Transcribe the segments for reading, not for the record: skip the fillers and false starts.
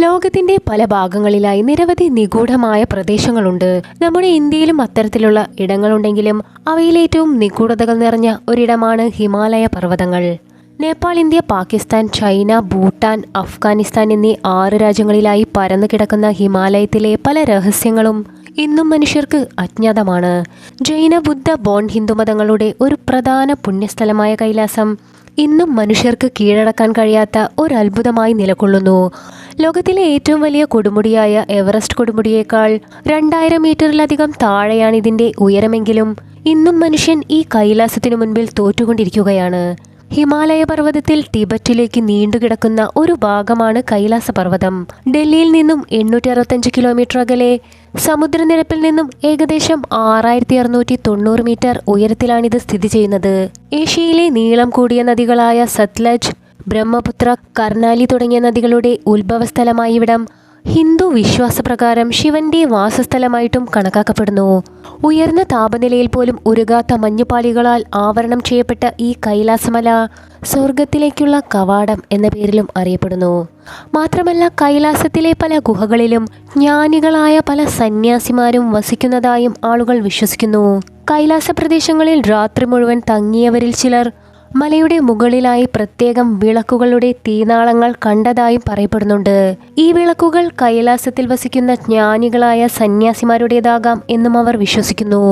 ലോകത്തിന്റെ പല ഭാഗങ്ങളിലായി നിരവധി നിഗൂഢമായ പ്രദേശങ്ങളുണ്ട്. നമ്മുടെ ഇന്ത്യയിലും അത്തരത്തിലുള്ള ഇടങ്ങളുണ്ടെങ്കിലും അവയിൽ ഏറ്റവും നിഗൂഢതകൾ നിറഞ്ഞ ഒരിടമാണ് ഹിമാലയ പർവ്വതങ്ങൾ. നേപ്പാൾ, ഇന്ത്യ, പാകിസ്ഥാൻ, ചൈന, ഭൂട്ടാൻ, അഫ്ഗാനിസ്ഥാൻ എന്നീ 6 രാജ്യങ്ങളിലായി പരന്നു കിടക്കുന്ന ഹിമാലയത്തിലെ പല രഹസ്യങ്ങളും ഇന്നും മനുഷ്യർക്ക് അജ്ഞാതമാണ്. ജൈന, ബുദ്ധ, ബോൺ ഹിന്ദുമതങ്ങളുടെ ഒരു പ്രധാന പുണ്യസ്ഥലമായ കൈലാസം ഇന്നും മനുഷ്യർക്ക് കീഴടക്കാൻ കഴിയാത്ത ഒരു അത്ഭുതമായി നിലകൊള്ളുന്നു. ലോകത്തിലെ ഏറ്റവും വലിയ കൊടുമുടിയായ എവറസ്റ്റ് കൊടുമുടിയേക്കാൾ 2000 മീറ്ററിലധികം താഴെയാണ് ഇതിന്റെ ഉയരമെങ്കിലും ഇന്നും മനുഷ്യൻ ഈ കൈലാസത്തിനു മുൻപിൽ തോറ്റുകൊണ്ടിരിക്കുകയാണ്. ഹിമാലയ പർവ്വതത്തിൽ ടിബറ്റിലേക്ക് നീണ്ടുകിടക്കുന്ന ഒരു ഭാഗമാണ് കൈലാസ പർവ്വതം. ഡൽഹിയിൽ നിന്നും 865 കിലോമീറ്റർ അകലെ, സമുദ്രനിരപ്പിൽ നിന്നും ഏകദേശം 6690 മീറ്റർ ഉയരത്തിലാണിത് സ്ഥിതി ചെയ്യുന്നത്. ഏഷ്യയിലെ നീളം കൂടിയ നദികളായ സത്ലജ്, ബ്രഹ്മപുത്ര, കർണാലി തുടങ്ങിയ നദികളുടെ ഉത്ഭവസ്ഥലമായ ഇവിടം ഹിന്ദു വിശ്വാസപ്രകാരം ശിവന്റെ വാസസ്ഥലമായിട്ടും കണക്കാക്കപ്പെടുന്നു. ഉയർന്ന താപനിലയിൽ പോലും ഉരുകാത്ത മഞ്ഞുപാളികളാൽ ആവരണം ചെയ്യപ്പെട്ട ഈ കൈലാസമല സ്വർഗത്തിലേക്കുള്ള കവാടം എന്ന പേരിലും അറിയപ്പെടുന്നു. മാത്രമല്ല, കൈലാസത്തിലെ പല ഗുഹകളിലും ജ്ഞാനികളായ പല സന്യാസിമാരും വസിക്കുന്നതായും ആളുകൾ വിശ്വസിക്കുന്നു. കൈലാസ പ്രദേശങ്ങളിൽ രാത്രി മുഴുവൻ തങ്ങിയവരിൽ ചിലർ മലയുടെ മുകളിലായി പ്രത്യേകം വിളക്കുകളുടെ തീനാളങ്ങൾ കണ്ടതായും പറയപ്പെടുന്നുണ്ട്. ഈ വിളക്കുകൾ കൈലാസത്തിൽ വസിക്കുന്ന ജ്ഞാനികളായ സന്യാസിമാരുടേതാകാം എന്നും അവർ വിശ്വസിക്കുന്നു.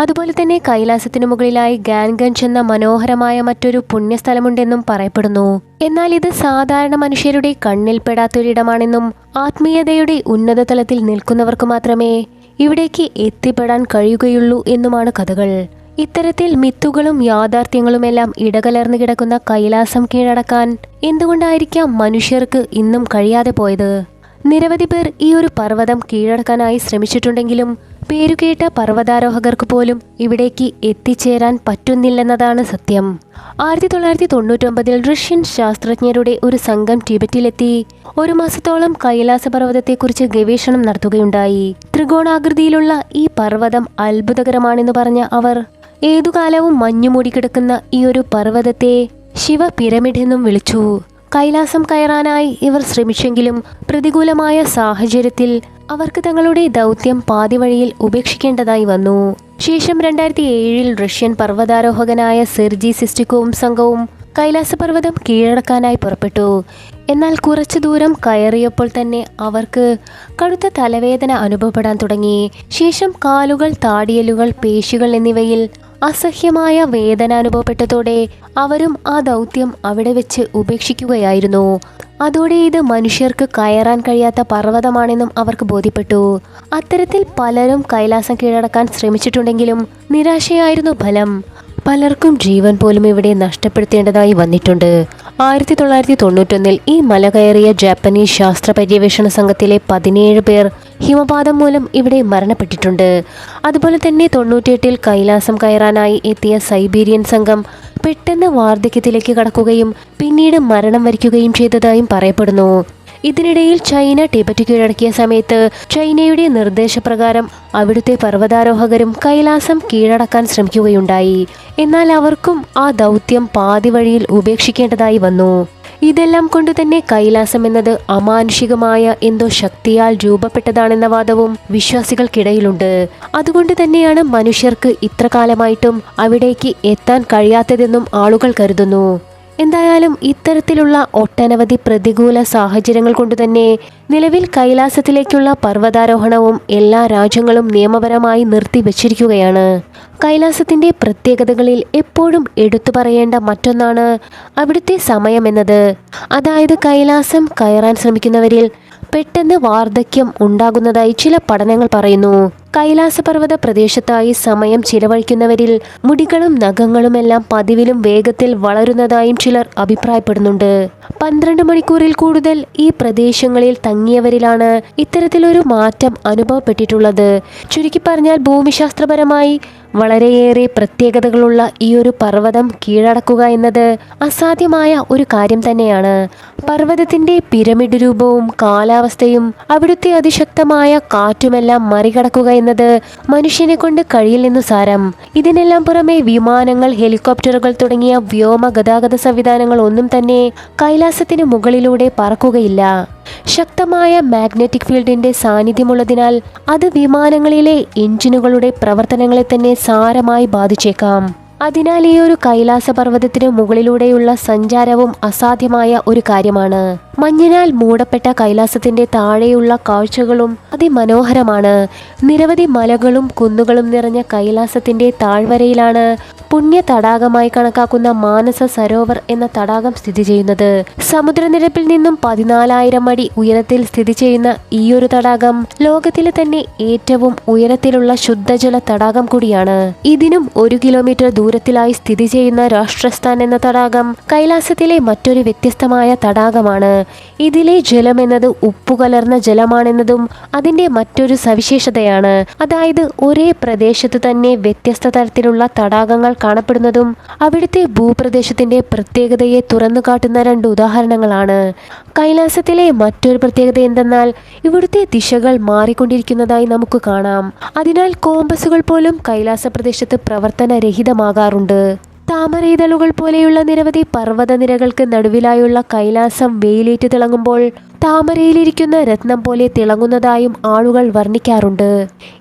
അതുപോലെ തന്നെ കൈലാസത്തിനു മുകളിലായി ഗാൻഗഞ്ച് എന്ന മനോഹരമായ മറ്റൊരു പുണ്യസ്ഥലമുണ്ടെന്നും പറയപ്പെടുന്നു. എന്നാൽ ഇത് സാധാരണ മനുഷ്യരുടെ കണ്ണിൽപ്പെടാത്തൊരിടമാണെന്നും ആത്മീയതയുടെ ഉന്നത തലത്തിൽ നിൽക്കുന്നവർക്ക് മാത്രമേ ഇവിടേക്ക് എത്തിപ്പെടാൻ കഴിയുകയുള്ളൂ എന്നുമാണ് കഥകൾ. ഇത്തരത്തിൽ മിത്തുകളും യാഥാർത്ഥ്യങ്ങളുമെല്ലാം ഇടകലർന്നു കിടക്കുന്ന കൈലാസം കീഴടക്കാൻ എന്തുകൊണ്ടായിരിക്കാം മനുഷ്യർക്ക് ഇന്നും കഴിയാതെ പോയത്? നിരവധി പേർ ഈ ഒരു പർവ്വതം കീഴടക്കാനായി ശ്രമിച്ചിട്ടുണ്ടെങ്കിലും പേരുകേട്ട പർവ്വതാരോഹകർക്ക് പോലും ഇവിടേക്ക് എത്തിച്ചേരാൻ പറ്റുന്നില്ലെന്നതാണ് സത്യം. 1999 റഷ്യൻ ശാസ്ത്രജ്ഞരുടെ ഒരു സംഘം ടിബറ്റിലെത്തി 1 മാസത്തോളം കൈലാസ പർവ്വതത്തെക്കുറിച്ച് ഗവേഷണം നടത്തുകയുണ്ടായി. ത്രികോണാകൃതിയിലുള്ള ഈ പർവ്വതം അത്ഭുതകരമാണെന്ന് പറഞ്ഞ അവർ ഏതുകാലവും മഞ്ഞു മൂടിക്കിടക്കുന്ന ഈ ഒരു പർവ്വതത്തെ ശിവ പിരമിഡ് എന്നും വിളിച്ചു. കൈലാസം കയറാനായി ഇവർ ശ്രമിച്ചെങ്കിലും പ്രതികൂലമായ സാഹചര്യത്തിൽ അവർക്ക് തങ്ങളുടെ ദൗത്യം പാതിവഴിയിൽ ഉപേക്ഷിക്കേണ്ടതായി വന്നു. ശേഷം 2007 റഷ്യൻ പർവ്വതാരോഹകനായ സെർജി സിസ്റ്റിക്കോവും സംഘവും കൈലാസപർവ്വതം കീഴടക്കാനായി പുറപ്പെട്ടു. എന്നാൽ കുറച്ചു ദൂരം കയറിയപ്പോൾ തന്നെ അവർക്ക് കടുത്ത തലവേദന അനുഭവപ്പെടാൻ തുടങ്ങി. ശേഷം കാലുകൾ, താടിയലുകൾ, പേശികൾ എന്നിവയിൽ അസഹ്യമായ വേദന അനുഭവപ്പെട്ടതോടെ അവരും ആ ദൗത്യം അവിടെ വെച്ച് ഉപേക്ഷിക്കുകയായിരുന്നു. അതോടെ ഇത് മനുഷ്യർക്ക് കയറാൻ കഴിയാത്ത പർവ്വതമാണെന്നും അവർക്ക് ബോധ്യപ്പെട്ടു. അത്തരത്തിൽ പലരും കൈലാസം കീഴടക്കാൻ ശ്രമിച്ചിട്ടുണ്ടെങ്കിലും നിരാശയായിരുന്നു ഫലം. പലർക്കും ജീവൻ പോലും ഇവിടെ നഷ്ടപ്പെടുത്തേണ്ടതായി വന്നിട്ടുണ്ട്. 1991 ഈ മല കയറിയ ജാപ്പനീസ് ശാസ്ത്ര പര്യവേഷണ സംഘത്തിലെ 17 പേർ ഹിമപാതം മൂലം ഇവിടെ മരണപ്പെട്ടിട്ടുണ്ട്. അതുപോലെ തന്നെ 98 കൈലാസം കയറാനായി എത്തിയ സൈബീരിയൻ സംഘം പെട്ടെന്ന് വാർദ്ധക്യത്തിലേക്ക് കടക്കുകയും പിന്നീട് മരണം വരിക്കുകയും ചെയ്തതായും പറയപ്പെടുന്നു. ഇതിനിടയിൽ ചൈന ടിബറ്റ് കീഴടക്കിയ സമയത്ത് ചൈനയുടെ നിർദ്ദേശപ്രകാരം അവിടുത്തെ പർവ്വതാരോഹകരും കൈലാസം കീഴടക്കാൻ ശ്രമിക്കുകയുണ്ടായി. എന്നാൽ അവർക്കും ആ ദൗത്യം പാതിവഴിയിൽ ഉപേക്ഷിക്കേണ്ടതായി വന്നു. ഇതെല്ലാം കൊണ്ട് തന്നെ കൈലാസം എന്നത് അമാനുഷികമായ എന്തോ ശക്തിയാൽ രൂപപ്പെട്ടതാണെന്ന വാദവും വിശ്വാസികൾക്കിടയിലുണ്ട്. അതുകൊണ്ട് തന്നെയാണ് മനുഷ്യർക്ക് ഇത്ര കാലമായിട്ടും അവിടേക്ക് എത്താൻ കഴിയാത്തതെന്നും ആളുകൾ കരുതുന്നു. എന്തായാലും ഇത്തരത്തിലുള്ള ഒട്ടനവധി പ്രതികൂല സാഹചര്യങ്ങൾ കൊണ്ടുതന്നെ നിലവിൽ കൈലാസത്തിലേക്കുള്ള പർവ്വതാരോഹണവും എല്ലാ രാജ്യങ്ങളും നിയമപരമായി നിർത്തിവച്ചിരിക്കുകയാണ്. കൈലാസത്തിന്റെ പ്രത്യേകതകളിൽ എപ്പോഴും എടുത്തു പറയേണ്ട മറ്റൊന്നാണ് അവിടുത്തെ സമയം എന്നത്. അതായത് കൈലാസം കയറാൻ ശ്രമിക്കുന്നവരിൽ പെട്ടെന്ന് വാർദ്ധക്യം ഉണ്ടാകുന്നതായി ചില പഠനങ്ങൾ പറയുന്നു. കൈലാസപർവ്വത പ്രദേശത്തായി സമയം ചിലവഴിക്കുന്നവരിൽ മുടികളും നഖങ്ങളുമെല്ലാം പതിവിലും വേഗത്തിൽ വളരുന്നതായും ചിലർ അഭിപ്രായപ്പെടുന്നുണ്ട്. 12 മണിക്കൂറിൽ കൂടുതൽ ഈ പ്രദേശങ്ങളിൽ തങ്ങിയവരിലാണ് ഇത്തരത്തിലൊരു മാറ്റം അനുഭവപ്പെട്ടിട്ടുള്ളത്. ചുരുക്കി പറഞ്ഞാൽ ഭൂമിശാസ്ത്രപരമായി വളരെയേറെ പ്രത്യേകതകളുള്ള ഈ ഒരു പർവ്വതം കീഴടക്കുക എന്നത് അസാധ്യമായ ഒരു കാര്യം തന്നെയാണ്. പർവ്വതത്തിന്റെ പിരമിഡ് രൂപവും കാലാവസ്ഥയും അവിടുത്തെ അതിശക്തമായ കാറ്റുമെല്ലാം മറികടക്കുക എന്നത് മനുഷ്യനെ കൊണ്ട് കഴിയില്ലെന്നു സാരം. ഇതിനെല്ലാം പുറമെ വിമാനങ്ങൾ, ഹെലികോപ്റ്ററുകൾ തുടങ്ങിയ വ്യോമ ഗതാഗത സംവിധാനങ്ങൾ ഒന്നും തന്നെ കൈലാസത്തിന് മുകളിലൂടെ പറക്കുകയില്ല. ശക്തമായ മാഗ്നറ്റിക് ഫീൽഡിന്റെ സാന്നിധ്യമുള്ളതിനാൽ അത് വിമാനങ്ങളിലെ എഞ്ചിനുകളുടെ പ്രവർത്തനങ്ങളെ തന്നെ സാരമായി ബാധിച്ചേക്കാം. അതിനാൽ ഈ ഒരു കൈലാസ പർവ്വതത്തിന് മുകളിലൂടെയുള്ള സഞ്ചാരവും അസാധ്യമായ ഒരു കാര്യമാണ്. മഞ്ഞിനാൽ മൂടപ്പെട്ട കൈലാസത്തിന്റെ താഴെയുള്ള കാഴ്ചകളും അതിമനോഹരമാണ്. നിരവധി മലകളും കുന്നുകളും നിറഞ്ഞ കൈലാസത്തിന്റെ താഴ്വരയിലാണ് പുണ്യ തടാകമായി കണക്കാക്കുന്ന മാനസ സരോവർ എന്ന തടാകം സ്ഥിതി ചെയ്യുന്നത്. സമുദ്രനിരപ്പിൽ നിന്നും 14,000 അടി ഉയരത്തിൽ സ്ഥിതി ചെയ്യുന്ന ഈയൊരു തടാകം ലോകത്തിലെ തന്നെ ഏറ്റവും ഉയരത്തിലുള്ള ശുദ്ധജല തടാകം കൂടിയാണ്. ഇതിനും 1 കിലോമീറ്റർ ദൂരത്തിലായി സ്ഥിതി ചെയ്യുന്ന രാഷ്ട്രസ്ഥാൻ എന്ന തടാകം കൈലാസത്തിലെ മറ്റൊരു വ്യത്യസ്തമായ തടാകമാണ്. ഇതിലെ ജലം എന്നത് ഉപ്പുകലർന്ന ജലമാണെന്നതും അതിന്റെ മറ്റൊരു സവിശേഷതയാണ്. അതായത് ഒരേ പ്രദേശത്ത് തന്നെ വ്യത്യസ്ത തരത്തിലുള്ള തടാകങ്ങൾ കാണപ്പെടുന്നതും അവിടുത്തെ ഭൂപ്രദേശത്തിന്റെ പ്രത്യേകതയെ തുറന്നു കാട്ടുന്ന 2 ഉദാഹരണങ്ങളാണ്. കൈലാസത്തിലെ മറ്റൊരു പ്രത്യേകത എന്തെന്നാൽ ഇവിടുത്തെ ദിശകൾ മാറിക്കൊണ്ടിരിക്കുന്നതായി നമുക്ക് കാണാം. അതിനാൽ കോമ്പസുകൾ പോലും കൈലാസ പ്രദേശത്ത് പ്രവർത്തനരഹിതമാകാറുണ്ട്. താമരയിതളുകൾ പോലെയുള്ള നിരവധി പർവ്വതനിരകൾക്ക് നടുവിലായുള്ള കൈലാസം വെയിലേറ്റ് തിളങ്ങുമ്പോൾ താമരയിലിരിക്കുന്ന രത്നം പോലെ തിളങ്ങുന്നതായും ആളുകൾ വർണ്ണിക്കാറുണ്ട്.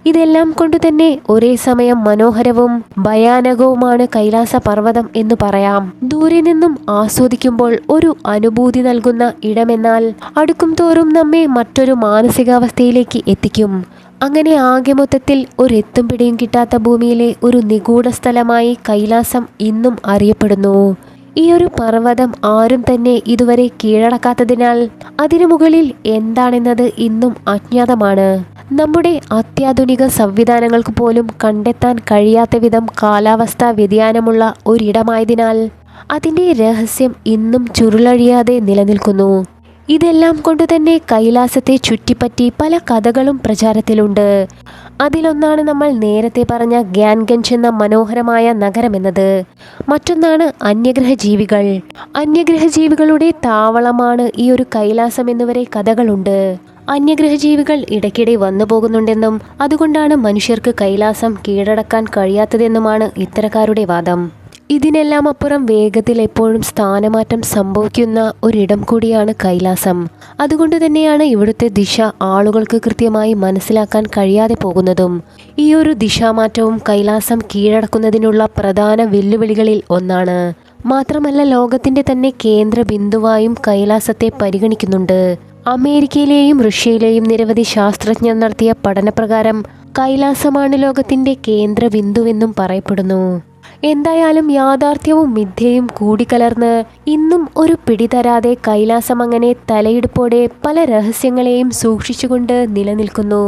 ഇതെല്ലാം കൊണ്ടുതന്നെ ഒരേ സമയം മനോഹരവും ഭയാനകവുമാണ് കൈലാസ പർവ്വതം എന്ന് പറയാം. ദൂരെ നിന്നും ആസ്വദിക്കുമ്പോൾ ഒരു അനുഭൂതി നൽകുന്ന ഇടമെന്നാൽ അടുക്കും തോറും നമ്മെ മറ്റൊരു മാനസികാവസ്ഥയിലേക്ക് എത്തിക്കും. അങ്ങനെ ആകെ മൊത്തത്തിൽ ഒരെത്തും പിടിയും കിട്ടാത്ത ഭൂമിയിലെ ഒരു നിഗൂഢ സ്ഥലമായി കൈലാസം ഇന്നും അറിയപ്പെടുന്നു. ഈ ഒരു പർവ്വതം ആരും തന്നെ ഇതുവരെ കീഴടക്കാത്തതിനാൽ അതിനു മുകളിൽ എന്താണെന്നത് ഇന്നും അജ്ഞാതമാണ്. നമ്മുടെ അത്യാധുനിക സംവിധാനങ്ങൾക്ക് പോലും കണ്ടെത്താൻ കഴിയാത്ത വിധം കാലാവസ്ഥാ വ്യതിയാനമുള്ള ഒരിടമായതിനാൽ അതിൻ്റെ രഹസ്യം ഇന്നും ചുരുളഴിയാതെ നിലനിൽക്കുന്നു. ഇതെല്ലാം കൊണ്ടുതന്നെ കൈലാസത്തെ ചുറ്റിപ്പറ്റി പല കഥകളും പ്രചാരത്തിലുണ്ട്. അതിലൊന്നാണ് നമ്മൾ നേരത്തെ പറഞ്ഞ ഗ്യാൻഗഞ്ച് എന്ന മനോഹരമായ നഗരമെന്നത്. മറ്റൊന്നാണ് അന്യഗ്രഹ ജീവികൾ. അന്യഗ്രഹ ജീവികളുടെ താവളമാണ് ഈ ഒരു കൈലാസം എന്നുവരെ കഥകളുണ്ട്. അന്യഗ്രഹ ജീവികൾ ഇടയ്ക്കിടെ വന്നു പോകുന്നുണ്ടെന്നും അതുകൊണ്ടാണ് മനുഷ്യർക്ക് കൈലാസം കീഴടക്കാൻ കഴിയാത്തതെന്നുമാണ് ഇത്തരക്കാരുടെ വാദം. ഇതിനെല്ലാം അപ്പുറം വേഗത്തിൽ എപ്പോഴും സ്ഥാനമാറ്റം സംഭവിക്കുന്ന ഒരിടം കൂടിയാണ് കൈലാസം. അതുകൊണ്ട് തന്നെയാണ് ഇവിടുത്തെ ദിശ ആളുകൾക്ക് കൃത്യമായി മനസ്സിലാക്കാൻ കഴിയാതെ പോകുന്നതും. ഈ ഒരു ദിശാമാറ്റവും കൈലാസം കീഴടക്കുന്നതിനുള്ള പ്രധാന വെല്ലുവിളികളിൽ ഒന്നാണ്. മാത്രമല്ല ലോകത്തിന്റെ തന്നെ കേന്ദ്ര ബിന്ദുവായും കൈലാസത്തെ പരിഗണിക്കുന്നുണ്ട്. അമേരിക്കയിലെയും റഷ്യയിലെയും നിരവധി ശാസ്ത്രജ്ഞർ നടത്തിയ പഠനപ്രകാരം കൈലാസമാണ് ലോകത്തിന്റെ കേന്ദ്ര ബിന്ദുവെന്നും പറയപ്പെടുന്നു. എന്തായാലും യാഥാർത്ഥ്യവും മിഥ്യയും കൂടിക്കലർന്ന് ഇന്നും ഒരു പിടിതരാതെ കൈലാസം അങ്ങനെ തലയെടുപ്പോടെ പല രഹസ്യങ്ങളെയും സൂക്ഷിച്ചുകൊണ്ട് നിലനിൽക്കുന്നു.